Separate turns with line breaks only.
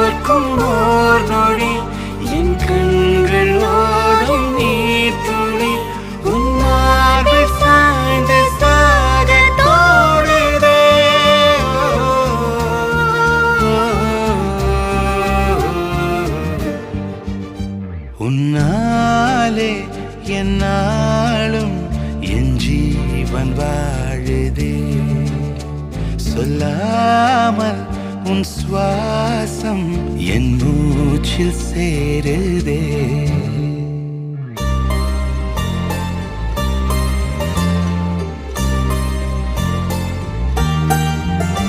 பார்க்கும் ஓர் நொடி என் கண்கள் ஓடும் நீர் துளி உன் மார்பில் சாய்ந்து சாக தோடுதே. உன்னாலே என்னாலும் என் ஜீவன் வாழுதே. சொல்லாமல் உன் சுவாசம் என் மூச்சில் சேருதே.